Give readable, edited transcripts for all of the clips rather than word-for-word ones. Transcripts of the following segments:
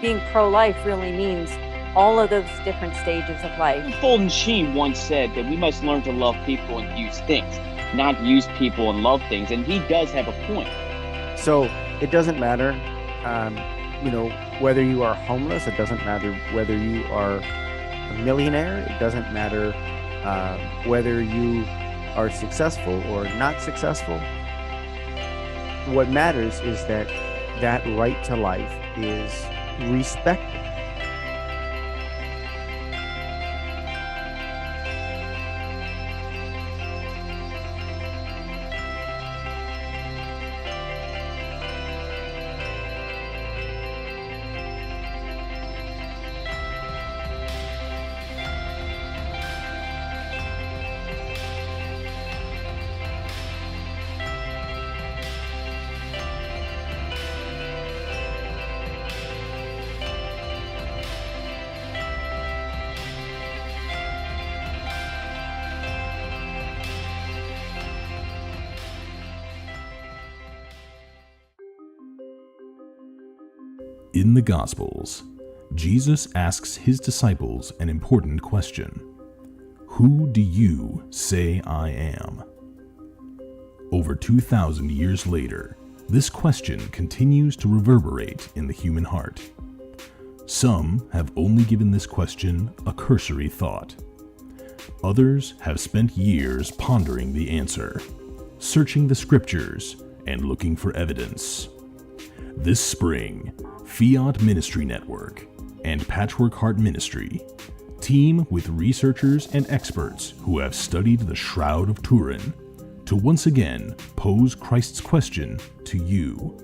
being pro-life really means all of those different stages of life. Fulton Sheen once said that we must learn to love people and use things, not use people and love things. And he does have a point. So it doesn't matter, whether you are homeless. It doesn't matter whether you are a millionaire. It doesn't matter whether you are successful or not successful. What matters is that right to life is respected. In the Gospels, Jesus asks his disciples an important question. Who do you say I am? Over 2,000 years later, this question continues to reverberate in the human heart. Some have only given this question a cursory thought. Others have spent years pondering the answer, searching the scriptures, and looking for evidence. This spring, Fiat Ministry Network and Patchwork Heart Ministry team with researchers and experts who have studied the Shroud of Turin to once again pose Christ's question to you.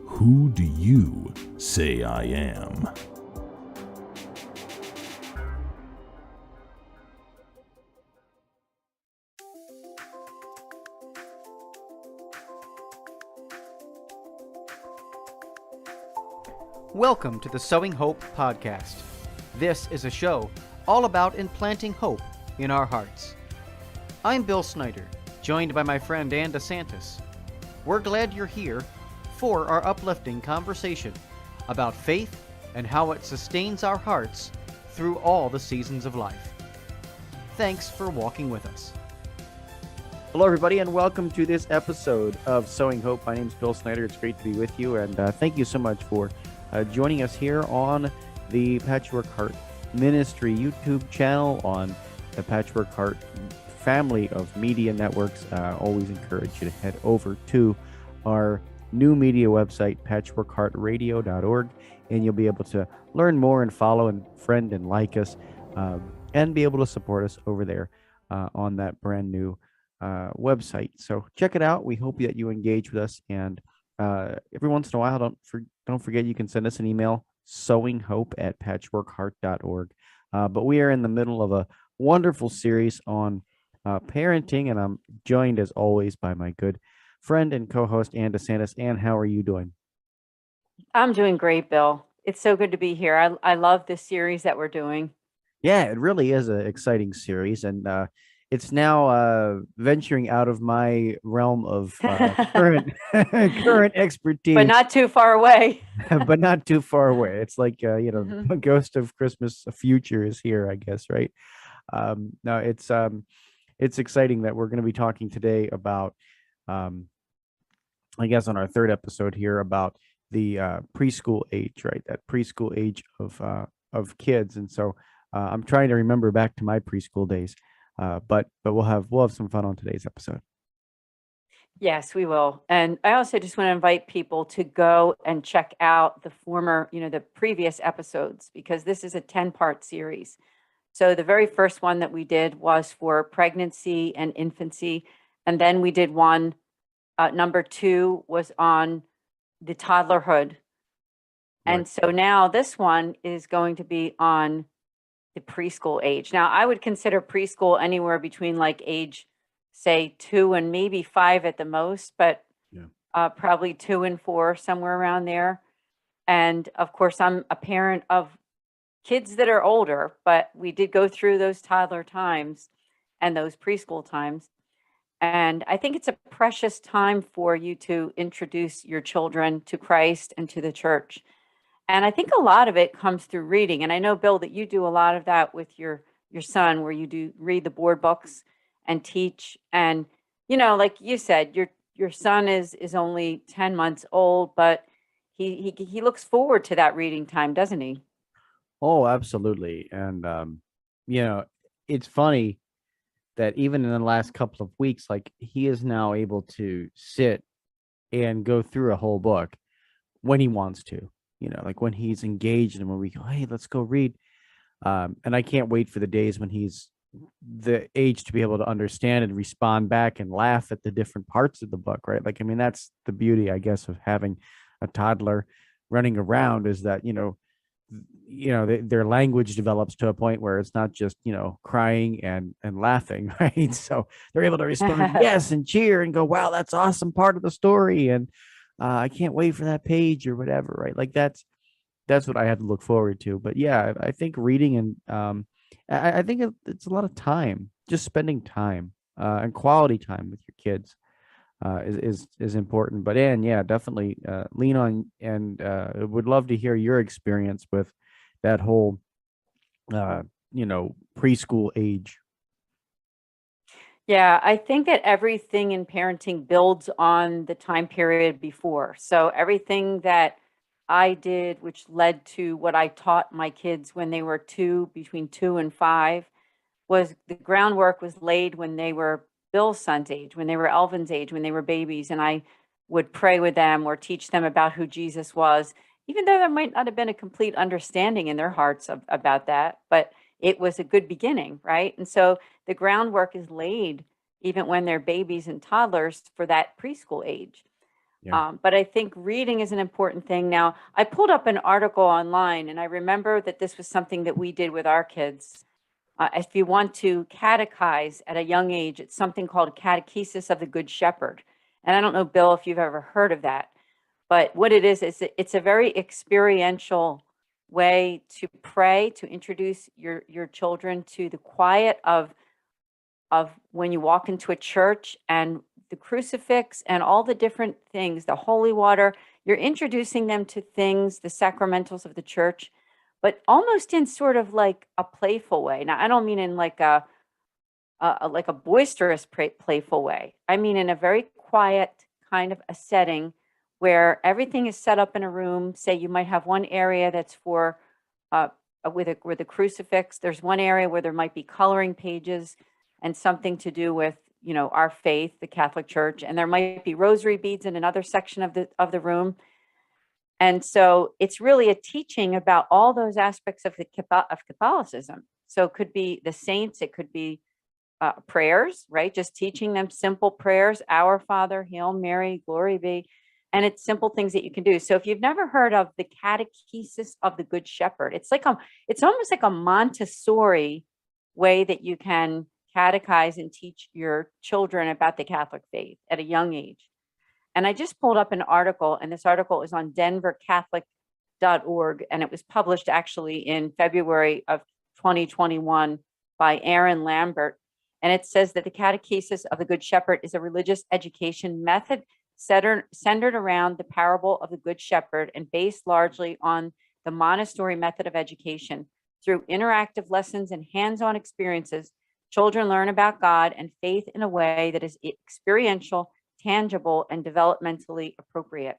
Who do you say I am? Welcome to the Sowing Hope podcast. This is a show all about implanting hope in our hearts. I'm Bill Snyder, joined by my friend Ann DeSantis. We're glad you're here for our uplifting conversation about faith and how it sustains our hearts through all the seasons of life. Thanks for walking with us. Hello, everybody, and welcome to this episode of Sowing Hope. My name is Bill Snyder. It's great to be with you, and thank you so much for joining us here on the Patchwork Heart Ministry YouTube channel, on the Patchwork Heart family of media networks. Always encourage you to head over to our new media website, patchworkheartradio.org, and you'll be able to learn more and follow and friend and like us, and be able to support us over there on that brand new website. So check it out. We hope that you engage with us, and every once in a while, don't forget you can send us an email, sowinghope@patchworkheart.org. But we are in the middle of a wonderful series on parenting, and I'm joined as always by my good friend and co-host Ann DeSantis. Ann, how are you doing? I'm doing great, Bill. It's so good to be here. I love this series that we're doing. Yeah, it really is an exciting series, and it's now venturing out of my realm of current expertise, but not too far away. But not too far away. It's like the ghost of Christmas future is here, I guess, right? No, it's exciting that we're going to be talking today about, I guess, on our third episode here about the preschool age, right? That preschool age of kids, and so I'm trying to remember back to my preschool days. But we'll have some fun on today's episode. Yes, we will. And I also just want to invite people to go and check out the previous episodes, because this is a 10-part series. So the very first one that we did was for pregnancy and infancy. And then we did one, number 2 was on the toddlerhood. And Right. so now this one is going to be on the preschool age. Now, I would consider preschool anywhere between like age, say 2 and maybe 5 at the most, but Yeah. Probably 2 and 4, somewhere around there. And of course, I'm a parent of kids that are older, but we did go through those toddler times and those preschool times. And I think it's a precious time for you to introduce your children to Christ and to the church. And I think a lot of it comes through reading. And I know, Bill, that you do a lot of that with your son, where you do read the board books and teach. And, like you said, your son is only 10 months old, but he looks forward to that reading time, doesn't he? Oh, absolutely. And you know, it's funny that even in the last couple of weeks, like he is now able to sit and go through a whole book when he wants to, like when he's engaged and when we go, hey, let's go read. And I can't wait for the days when he's the age to be able to understand and respond back and laugh at the different parts of the book, right? Like, I mean, that's the beauty, I guess, of having a toddler running around, is that, their language develops to a point where it's not just, crying and laughing, right? So they're able to respond yes and cheer and go, wow, that's awesome part of the story. And I can't wait for that page or whatever, right? Like that's what I had to look forward to. But yeah, I think reading and I think it's a lot of time, just spending time and quality time with your kids is important. But Anne, yeah, definitely lean on, and would love to hear your experience with that whole preschool age. Yeah, I think that everything in parenting builds on the time period before. So everything that I did, which led to what I taught my kids when they were between 2 and 5, was the groundwork was laid when they were Bill's son's age, when they were Elvin's age, when they were babies. And I would pray with them or teach them about who Jesus was, even though there might not have been a complete understanding in their hearts about that. But it was a good beginning, right? And so the groundwork is laid even when they're babies and toddlers for that preschool age. Yeah. But I think reading is an important thing. Now, I pulled up an article online, and I remember that this was something that we did with our kids. If you want to catechize at a young age, it's something called Catechesis of the Good Shepherd. And I don't know, Bill, if you've ever heard of that, but what it is it's a very experiential way to pray, to introduce your children to the quiet of when you walk into a church and the crucifix and all the different things, the holy water. You're introducing them to things, the sacramentals of the church, but almost in sort of like a playful way. Now, I don't mean in like a boisterous playful way. I mean in a very quiet kind of a setting where everything is set up in a room. Say you might have one area that's for with a crucifix. There's one area where there might be coloring pages and something to do with our faith, the Catholic Church, and there might be rosary beads in another section of the room. And so it's really a teaching about all those aspects of Catholicism. So it could be the saints, it could be prayers, right? Just teaching them simple prayers, Our Father, Hail Mary, Glory be, and it's simple things that you can do. So if you've never heard of the Catechesis of the Good Shepherd, it's almost like a Montessori way that you can catechize and teach your children about the Catholic faith at a young age. And I just pulled up an article, and this article is on denvercatholic.org, and it was published actually in February of 2021 by Aaron Lambert. And it says that the Catechesis of the Good Shepherd is a religious education method centered around the parable of the Good Shepherd and based largely on the Montessori method of education. Through interactive lessons and hands-on experiences, children learn about God and faith in a way that is experiential, tangible, and developmentally appropriate.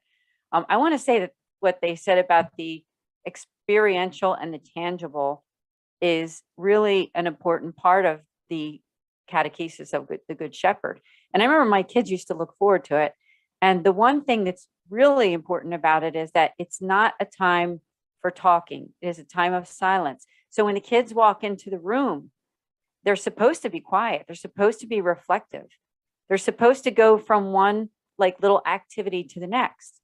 I want to say that what they said about the experiential and the tangible is really an important part of the Catechesis of the Good Shepherd. And I remember my kids used to look forward to it. And the one thing that's really important about it is that it's not a time for talking. It is a time of silence. So when the kids walk into the room, they're supposed to be quiet. They're supposed to be reflective. They're supposed to go from one like little activity to the next,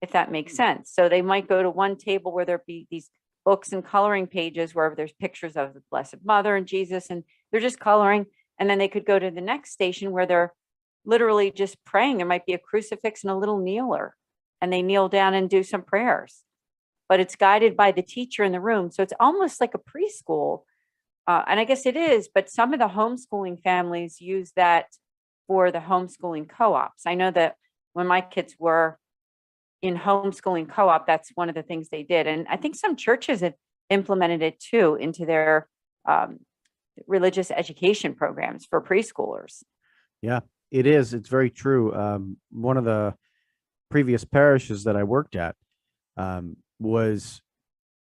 if that makes sense. So they might go to one table where there be these books and coloring pages where there's pictures of the Blessed Mother and Jesus, and they're just coloring. And then they could go to the next station where they're literally just praying. There might be a crucifix and a little kneeler, and they kneel down and do some prayers. But it's guided by the teacher in the room. So it's almost like a preschool. And I guess it is, but some of the homeschooling families use that for the homeschooling co-ops. I know that when my kids were in homeschooling co-op, that's one of the things they did. And I think some churches have implemented it too into their um, religious education programs for preschoolers. Yeah, it is. It's very true. One of the previous parishes that I worked at was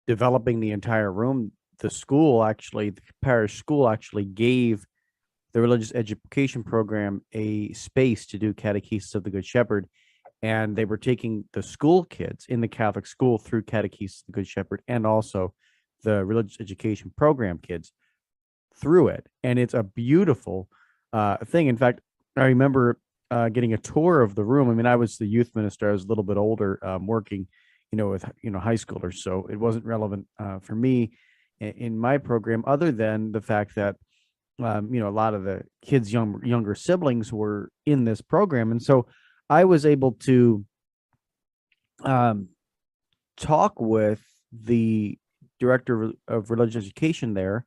developing the entire room. The school actually, the parish school actually gave the religious education program a space to do Catechesis of the Good Shepherd. And they were taking the school kids in the Catholic school through Catechesis of the Good Shepherd and also the religious education program kids through it. And it's a beautiful thing. In fact, I remember getting a tour of the room. I mean, I was the youth minister. I was a little bit older, working, with, high schoolers. So it wasn't relevant for me in my program, other than the fact that, a lot of the kids' younger siblings were in this program. And so I was able to talk with the director of religious education there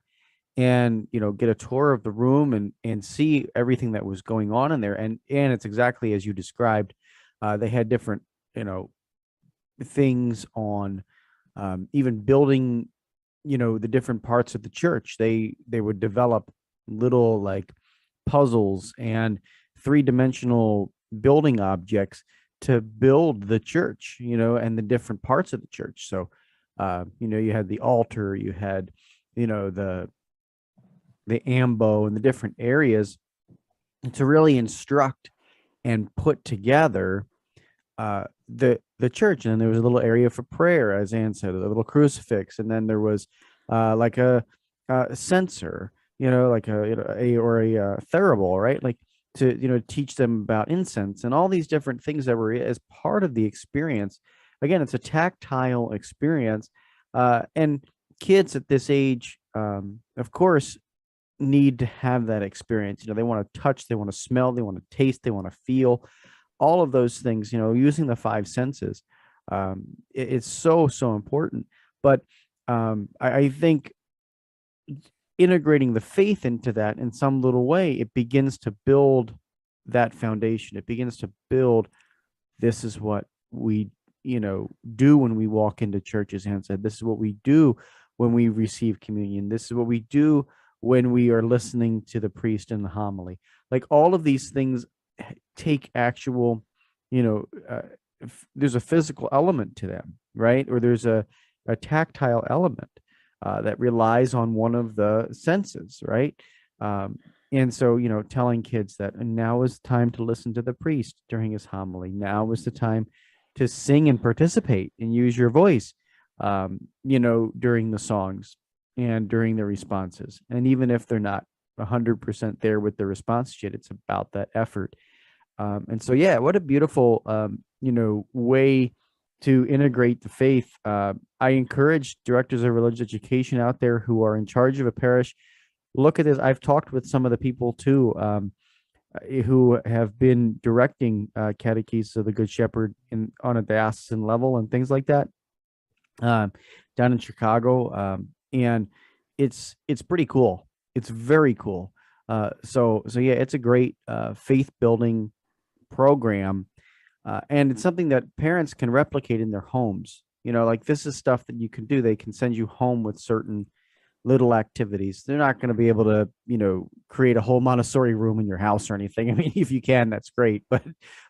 and get a tour of the room and see everything that was going on in there, and it's exactly as you described. They had different things on even building the different parts of the church. They would develop little like puzzles and three-dimensional building objects to build the church, and the different parts of the church. So you had the altar, you had the ambo and the different areas to really instruct and put together the church. And then there was a little area for prayer, as Ann said, a little crucifix, and then there was like a censer, like a thurible, right? Like to teach them about incense and all these different things that were as part of the experience. Again, it's a tactile experience, and kids at this age, of course, need to have that experience. They want to touch, they want to smell, they want to taste, they want to feel, all of those things, using the five senses. It's so important. But I think integrating the faith into that in some little way, it begins to build that foundation. It begins to build, this is what we do when we walk into church, as Ann said. This is what we do when we receive communion. This is what we do when we are listening to the priest in the homily. Like, all of these things take actual, there's a physical element to them, right? Or there's a tactile element that relies on one of the senses, right? And so, telling kids that now is time to listen to the priest during his homily. Now is the time to sing and participate and use your voice, during the songs and during the responses. And even if they're not 100% there with the response yet, it's about that effort. And so, yeah, what a beautiful, way to integrate the faith. I encourage directors of religious education out there who are in charge of a parish, look at this. I've talked with some of the people too, who have been directing Catechesis of the Good Shepherd on a diocesan level and things like that, down in Chicago. And it's pretty cool. It's very cool. So yeah, it's a great faith building program, and it's something that parents can replicate in their homes. Like, this is stuff that you can do. They can send you home with certain little activities. They're not going to be able to, create a whole Montessori room in your house or anything. I mean, if you can, that's great, but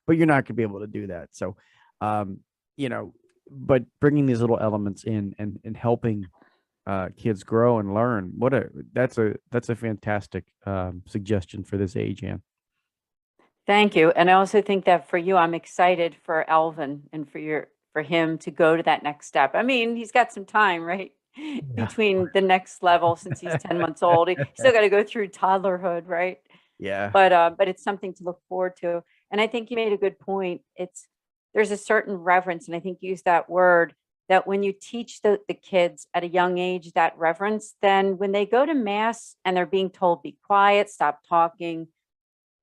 you're not going to be able to do that. So, but bringing these little elements in and helping kids grow and learn, that's a fantastic suggestion for this age, Ann. Thank you. And I also think that for you, I'm excited for Alvin and for him to go to that next step. I mean, he's got some time, right? Between the next level, since he's 10 months old, he's still got to go through toddlerhood, right? Yeah. But it's something to look forward to. And I think you made a good point. There's a certain reverence, and I think you used that word, that when you teach the kids at a young age that reverence, then when they go to mass and they're being told, be quiet, stop talking,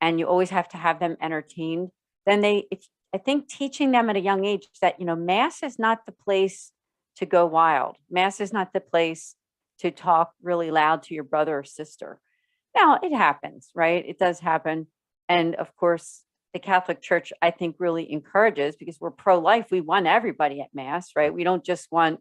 and you always have to have them entertained, then I think teaching them at a young age that, mass is not the place to go wild. Mass is not the place to talk really loud to your brother or sister. Now, it happens, right? It does happen. And of course, the Catholic Church, I think, really encourages, because we're pro-life. We want everybody at Mass, right? We don't just want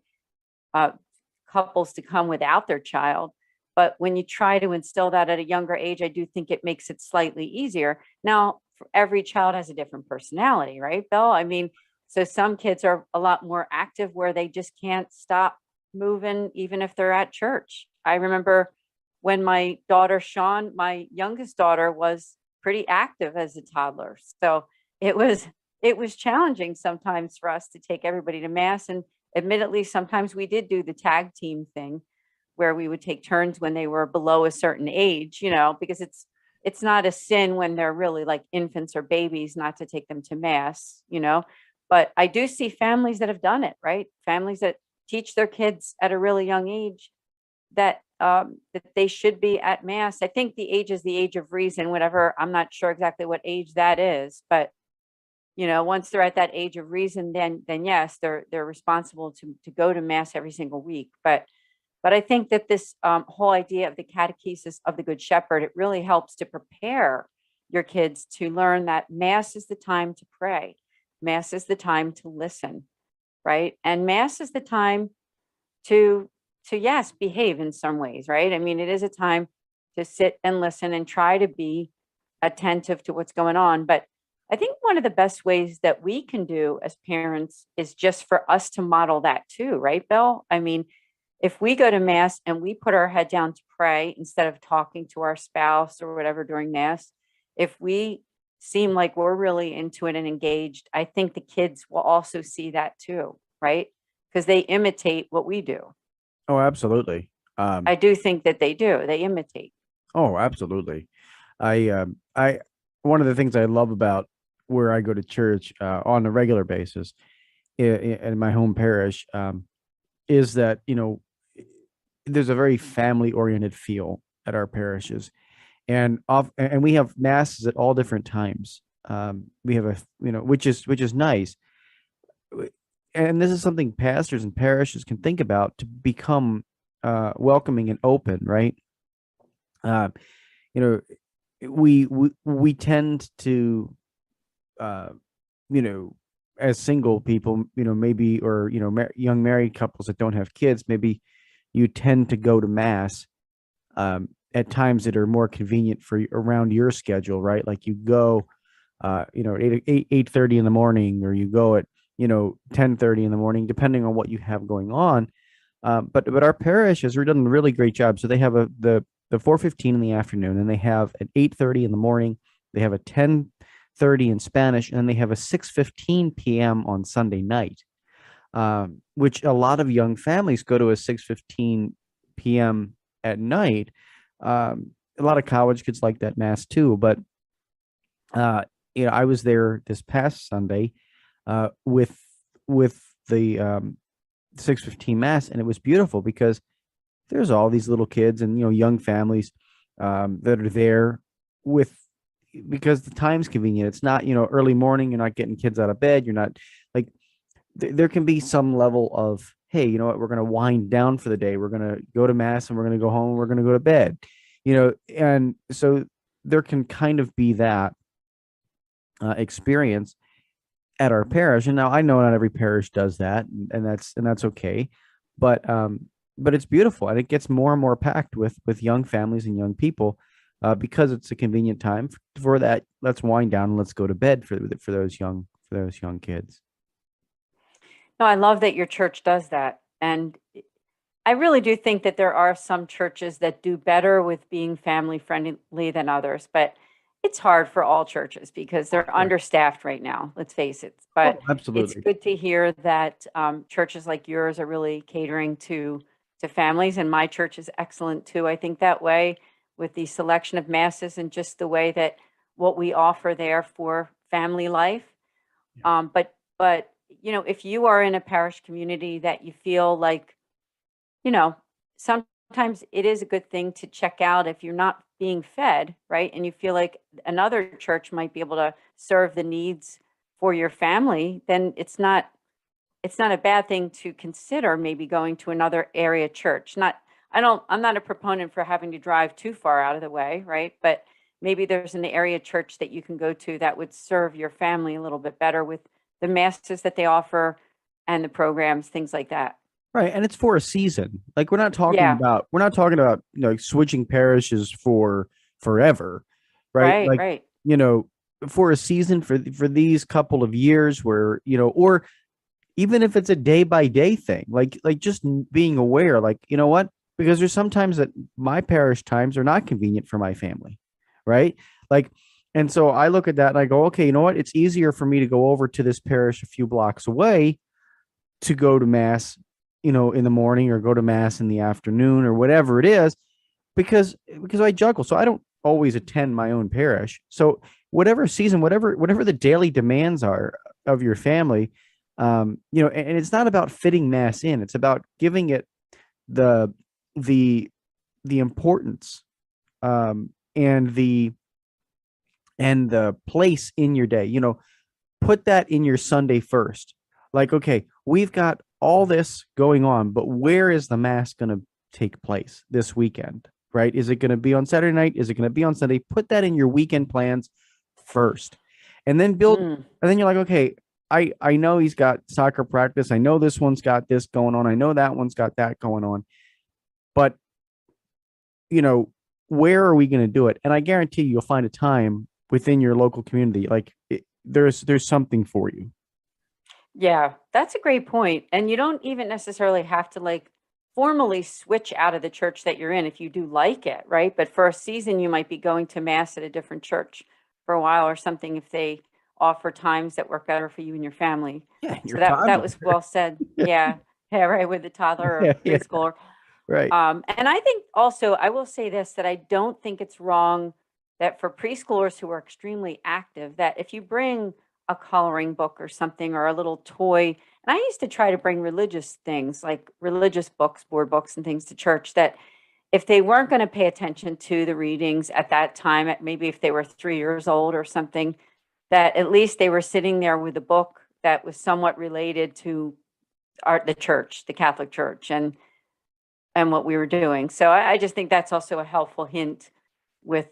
couples to come without their child. But when you try to instill that at a younger age, I do think it makes it slightly easier. Now, every child has a different personality, right, Bill? I mean, so some kids are a lot more active where they just can't stop moving, even if they're at church. I remember when my daughter, Sean, my youngest daughter, was pretty active as a toddler. So it was challenging sometimes for us to take everybody to Mass. And admittedly, sometimes we did do the tag team thing where we would take turns when they were below a certain age, because it's not a sin when they're really like infants or babies not to take them to Mass. But I do see families that have done it, right? Families that teach their kids at a really young age that they should be at Mass. I think the age is the age of reason, whatever. I'm not sure exactly what age that is, but once they're at that age of reason, then yes, they're responsible to go to Mass every single week. But I think that this whole idea of the Catechesis of the Good Shepherd, it really helps to prepare your kids to learn that Mass is the time to pray. Mass is the time to listen, right? And Mass is the time to yes, behave in some ways, right? I mean, it is a time to sit and listen and try to be attentive to what's going on. But I think one of the best ways that we can do as parents is just for us to model that too, right, Bill? I mean, if we go to Mass and we put our head down to pray instead of talking to our spouse or whatever during Mass, if we seem like we're really into it and engaged, I think the kids will also see that too, right? Because they imitate what we do. Oh, absolutely. I do think that they do. They imitate. Oh, absolutely. I one of the things I love about where I go to church on a regular basis in my home parish is that there's a very family-oriented feel at our parishes, and we have masses at all different times. We have which is nice, and this is something pastors and parishes can think about to become welcoming and open, right? We tend to as single people, maybe, or young married couples that don't have kids, maybe you tend to go to Mass at times that are more convenient for around your schedule, right? Like you go at 8:30 in the morning, or you go at 10:30 in the morning, depending on what you have going on. But our parish has done a really great job. So they have the 4:15 in the afternoon, and they have at 8:30 in the morning, they have a 10:30 in Spanish, and then they have a 6:15 p.m. on Sunday night, which a lot of young families go to a 6:15 p.m. at night. A lot of college kids like that Mass too, but I was there this past Sunday with the 6:15 Mass, and it was beautiful because there's all these little kids and young families that are there because the time's convenient. It's not early morning. You're not getting kids out of bed. You're not like there can be some level of, hey, you know what, we're going to wind down for the day. We're going to go to Mass and we're going to go home. And we're going to go to bed, and so there can kind of be that experience at our parish. And now I know not every parish does that, and that's okay, but it's beautiful, and it gets more and more packed with young families and young people because it's a convenient time for that. Let's wind down and let's go to bed for those young kids. No, I love that your church does that. And I really do think that there are some churches that do better with being family friendly than others, but it's hard for all churches because they're understaffed right now, let's face it. But absolutely, it's good to hear that churches like yours are really catering to families, and my church is excellent too. I think that way, with the selection of masses and just the way that what we offer there for family life. Yeah. But if you are in a parish community that you feel like, sometimes it is a good thing to check out if you're not being fed, right? And you feel like another church might be able to serve the needs for your family, then it's not a bad thing to consider maybe going to another area church. I'm not a proponent for having to drive too far out of the way, right? But maybe there's an area church that you can go to that would serve your family a little bit better with the masses that they offer and the programs, things like that. Right. And it's for a season. Like Yeah, we're not talking about, switching parishes for forever. Right. right, Like, right. you know, for a season for these couple of years where, or even if it's a day by day thing, like just being aware, like, you know what? Because there's sometimes that my parish times are not convenient for my family. Right. Like, and so I look at that and I go, okay, you know what? It's easier for me to go over to this parish a few blocks away to go to mass, in the morning, or go to mass in the afternoon, or whatever it is, because I juggle. So I don't always attend my own parish. So whatever season, whatever the daily demands are of your family, and it's not about fitting mass in. It's about giving it the the importance, and the place in your day. Put that in your Sunday first. Like, okay, we've got all this going on, but where is the mass going to take place this weekend? Right? Is it going to be on Saturday night? Is it going to be on Sunday? Put that in your weekend plans first, and then and then you're like, okay, I know he's got soccer practice. I know this one's got this going on. I know that one's got that going on. But, where are we going to do it? And I guarantee you'll find a time within your local community. Like, there's something for you. Yeah, that's a great point. And you don't even necessarily have to like formally switch out of the church that you're in if you do like it, right? But for a season, you might be going to mass at a different church for a while or something if they offer times that work better for you and your family. Yeah, So that was well said. Yeah. Yeah, right, with the toddler or Yeah. preschooler. Right. And I think also, I will say this, that I don't think it's wrong that for preschoolers who are extremely active, that if you bring a coloring book or something or a little toy, and I used to try to bring religious things like religious books, board books and things to church, that if they weren't going to pay attention to the readings at that time, maybe if they were 3 years old or something, that at least they were sitting there with a book that was somewhat related to the church, the Catholic Church, and what we were doing. So I just think that's also a helpful hint with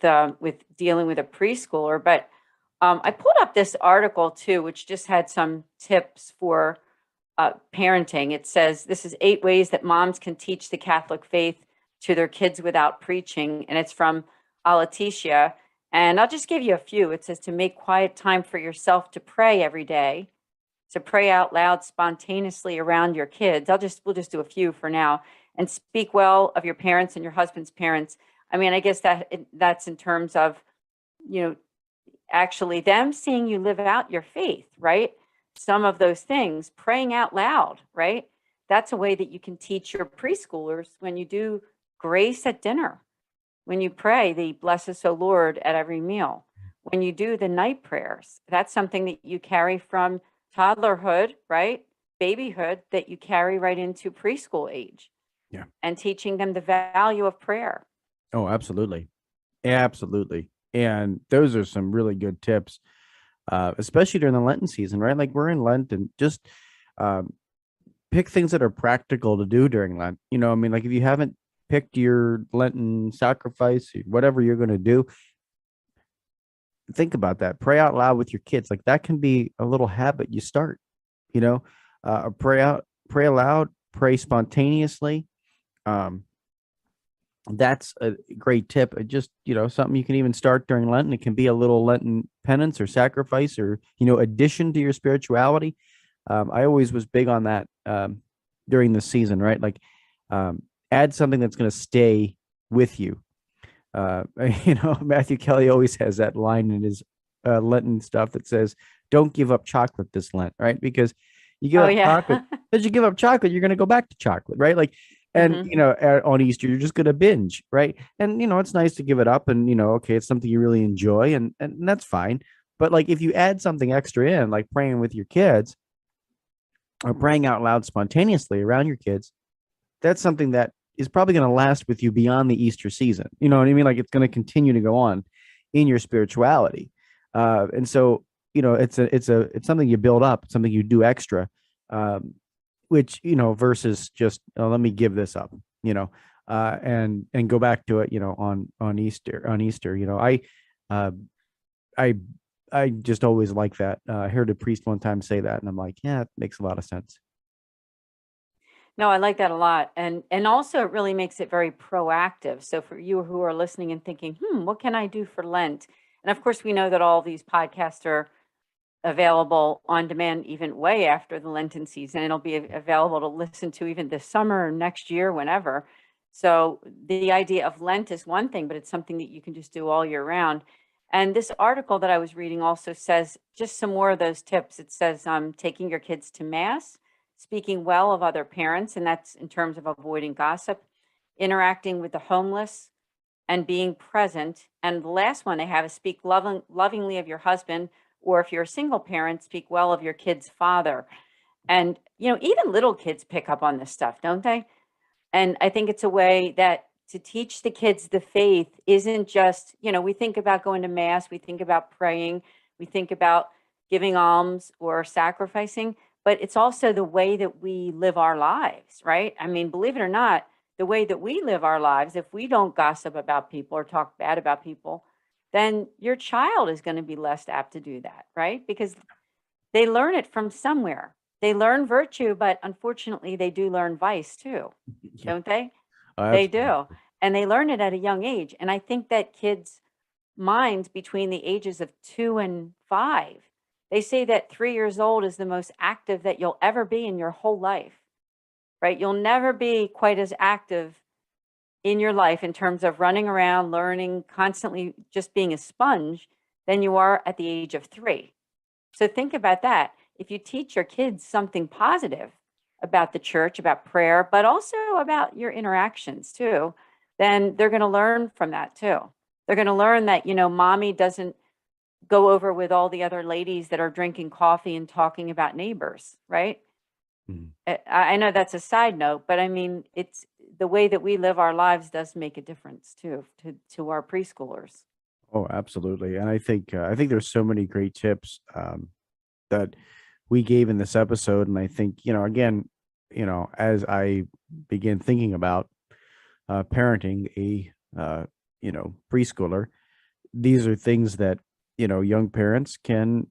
dealing with a preschooler. But I pulled up this article too, which just had some tips for parenting. It says this is 8 ways that moms can teach the Catholic faith to their kids without preaching, and it's from Letitia. And I'll just give you a few. It says to make quiet time for yourself to pray every day, to pray out loud spontaneously around your kids. We'll just do a few for now. And speak well of your parents and your husband's parents. I mean, I guess that's in terms of, actually them seeing you live out your faith, right? Some of those things, praying out loud, right? That's a way that you can teach your preschoolers when you do grace at dinner, when you pray the bless us, O Lord, at every meal, when you do the night prayers. That's something that you carry from toddlerhood, right? Babyhood, that you carry right into preschool age. Yeah. And teaching them the value of prayer. Oh, absolutely. Absolutely. And those are some really good tips, especially during the Lenten season, right? Like, we're in Lent, and just pick things that are practical to do during Lent. I mean, like, if you haven't picked your Lenten sacrifice, whatever you're going to do, think about that. Pray out loud with your kids. Like, that can be a little habit you start, pray aloud, pray spontaneously. That's a great tip. Just, something you can even start during Lent, and it can be a little Lenten penance or sacrifice, or, addition to your spirituality. I always was big on that during the season, right? Like, add something that's going to stay with you. Matthew Kelly always has that line in his Lenten stuff that says, don't give up chocolate this Lent, right? Because you give up chocolate, as you give up chocolate, you're going to go back to chocolate, right? Like, and, on Easter, you're just going to binge, right? And, it's nice to give it up, and, okay, it's something you really enjoy, and that's fine. But, like, if you add something extra in, like praying with your kids or praying out loud spontaneously around your kids, that's something that is probably going to last with you beyond the Easter season. You know what I mean? Like, it's going to continue to go on in your spirituality. And so, it's something you build up, it's something you do extra, which, versus just, let me give this up, and go back to it, on Easter. Uh, I I just always like that. I heard a priest one time say that, and I'm like, yeah, it makes a lot of sense. No, I like that a lot. And also it really makes it very proactive. So for you who are listening and thinking, what can I do for Lent? And of course, we know that all these podcasts are available on demand even way after the Lenten season. It'll be available to listen to even this summer or next year, whenever. So the idea of Lent is one thing, but it's something that you can just do all year round. And this article that I was reading also says just some more of those tips. It says taking your kids to mass, speaking well of other parents, and that's in terms of avoiding gossip, interacting with the homeless, and being present. And the last one they have is speak lovingly of your husband, or if you're a single parent, speak well of your kid's father. And, even little kids pick up on this stuff, don't they? And I think it's a way that to teach the kids the faith isn't just, we think about going to mass, we think about praying, we think about giving alms or sacrificing, but it's also the way that we live our lives, right? I mean, believe it or not, the way that we live our lives, if we don't gossip about people or talk bad about people, then your child is going to be less apt to do that, right? Because they learn it from somewhere. They learn virtue, but unfortunately, they do learn vice too, Yeah, don't they? They absolutely. do. And they learn it at a young age. And I think that kids' minds between the ages of 2 and 5, they say that 3 years old is the most active that you'll ever be in your whole life, right? You'll never be quite as active in your life in terms of running around, learning, constantly just being a sponge than you are at the age of 3. So think about that. If you teach your kids something positive about the church, about prayer, but also about your interactions too, then they're going to learn from that too. They're going to learn that, mommy doesn't go over with all the other ladies that are drinking coffee and talking about neighbors, right? Mhm. I know that's a side note, but I mean, it's the way that we live our lives does make a difference too, to our preschoolers. Oh, absolutely. And I think there's so many great tips that we gave in this episode, and I think again, as I begin thinking about parenting a preschooler, these are things that young parents can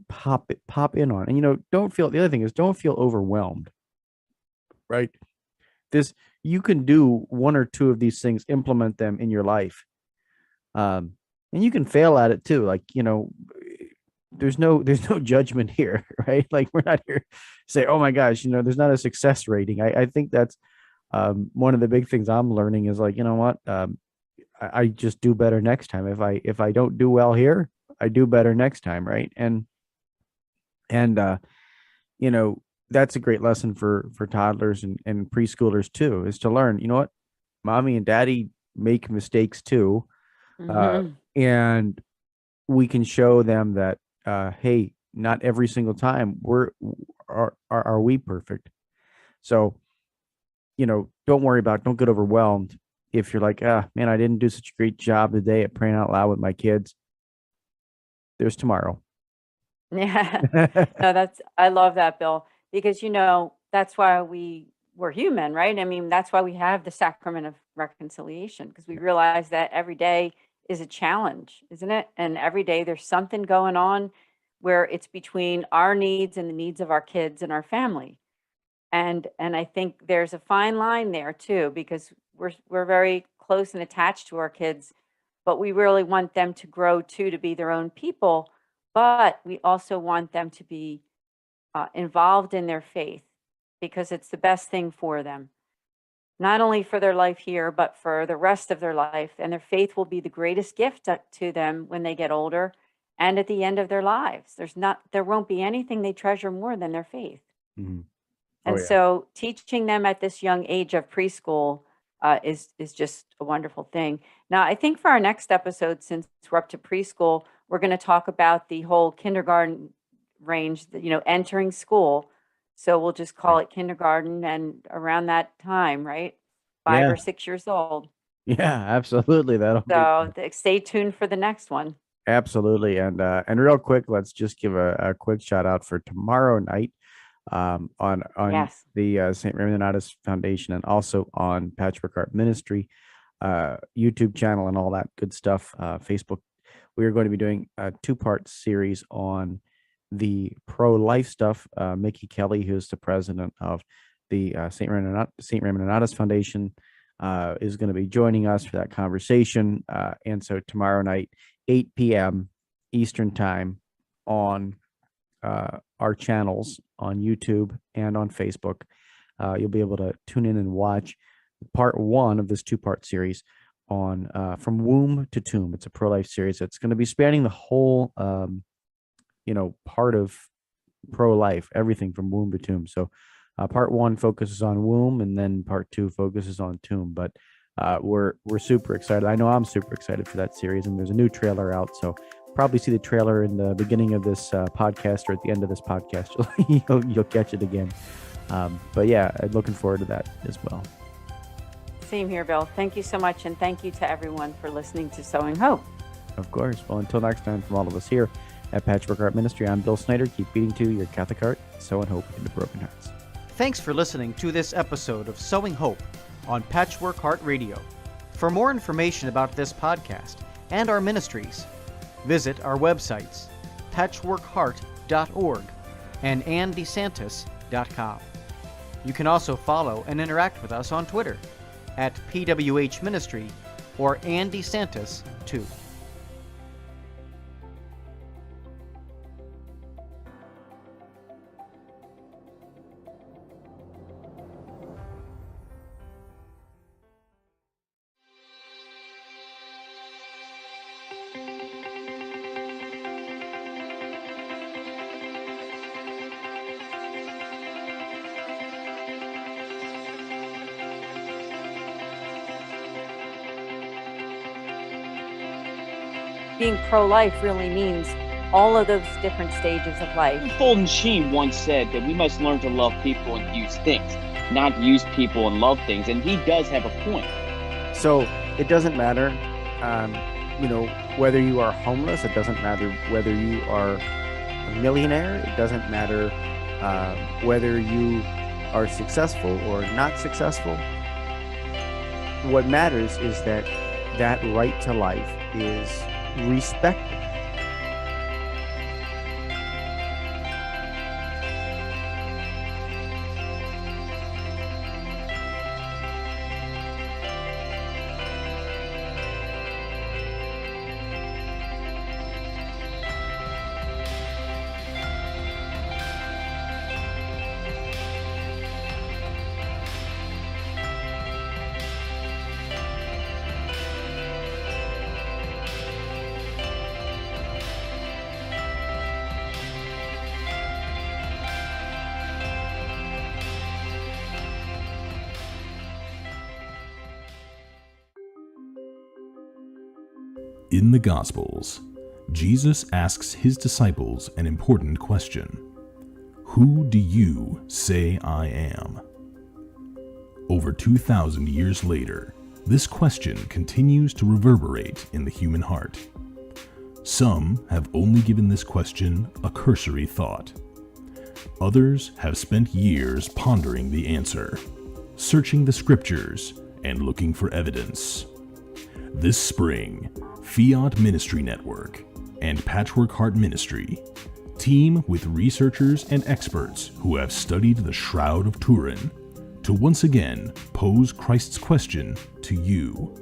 pop in on, and don't feel, the other thing is, don't feel overwhelmed, right? This, you can do one or two of these things, implement them in your life, um and you can fail at it too, like there's no judgment here, right? Like, we're not here to say, oh my gosh, there's not a success rating. I think that's one of the big things I'm learning is, like, what, I just do better next time. If I don't do well here, I do better next time, right? And you know that's a great lesson for toddlers and preschoolers too, is to learn, what, mommy and daddy make mistakes too, uh, Hmm. and we can show them that, hey, not every single time are we perfect. So don't get overwhelmed if you're like, ah, man, I didn't do such a great job today at praying out loud with my kids. There's tomorrow. Yeah. No, I love that, Bill, because that's why we're human, right? I mean, that's why we have the sacrament of reconciliation, because we realize that every day is a challenge, isn't it? And every day there's something going on where it's between our needs and the needs of our kids and our family. And I think there's a fine line there too, because we're very close and attached to our kids, but we really want them to grow too, to be their own people, but we also want them to be involved in their faith, because it's the best thing for them, not only for their life here, but for the rest of their life. And their faith will be the greatest gift to them when they get older and at the end of their lives. There won't be anything they treasure more than their faith. Mhm. Oh And yeah. so teaching them at this young age of preschool is just a wonderful thing. Now, I think for our next episode, since we're up to preschool, we're going to talk about the whole kindergarten range, entering school. So we'll just call it kindergarten and around that time, right? Five Yeah. or 6 years old. Yeah, absolutely. That'll be So stay tuned for the next one. absolutely. And real quick, let's just give a quick shout out for tomorrow night, on Yes. the St. Mary Donatus Foundation, and also on Patchwork Art Ministry YouTube channel and all that good stuff. Facebook. we are going to be doing a 2-part series on the pro-life stuff. Mickey Kelly, who's the president of the St. Raymond Foundation, is going to be joining us for that conversation. And so tomorrow night, 8 p.m. Eastern Time on our channels on YouTube and on Facebook. You'll be able to tune in and watch part 1 of this 2-part series on From Womb to Tomb. It's a pro-life series that's going to be spanning the whole, part of pro-life, everything from womb to tomb. So part 1 focuses on womb, and then part 2 focuses on tomb. But we're super excited. I know I'm super excited for that series, and there's a new trailer out. So probably see the trailer in the beginning of this podcast or at the end of this podcast. You'll catch it again. But yeah, I'm looking forward to that as well. Same here, Bill. Thank you so much, and thank you to everyone for listening to Sowing Hope. Of course. Well, until next time, from all of us here at Patchwork Heart Ministry, I'm Bill Snyder. Keep beating to your Catholic heart, sowing hope into broken hearts. Thanks for listening to this episode of Sowing Hope on Patchwork Heart Radio. For more information about this podcast and our ministries, visit our websites, patchworkheart.org and andesantis.com. You can also follow and interact with us on Twitter at PWH Ministry or Andy Santis 2. Being pro-life really means all of those different stages of life. Fulton Sheen once said that we must learn to love people and use things, not use people and love things. And he does have a point. So it doesn't matter, whether you are homeless. It doesn't matter whether you are a millionaire. It doesn't matter whether you are successful or not successful. What matters is that right to life is respected. In the Gospels, Jesus asks his disciples an important question. Who do you say I am? Over 2,000 years later, this question continues to reverberate in the human heart. Some have only given this question a cursory thought. Others have spent years pondering the answer, searching the scriptures, and looking for evidence. This spring, Fiat Ministry Network and Patchwork Heart Ministry team with researchers and experts who have studied the Shroud of Turin to once again pose Christ's question to you.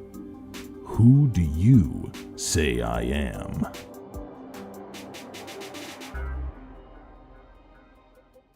Who do you say I am?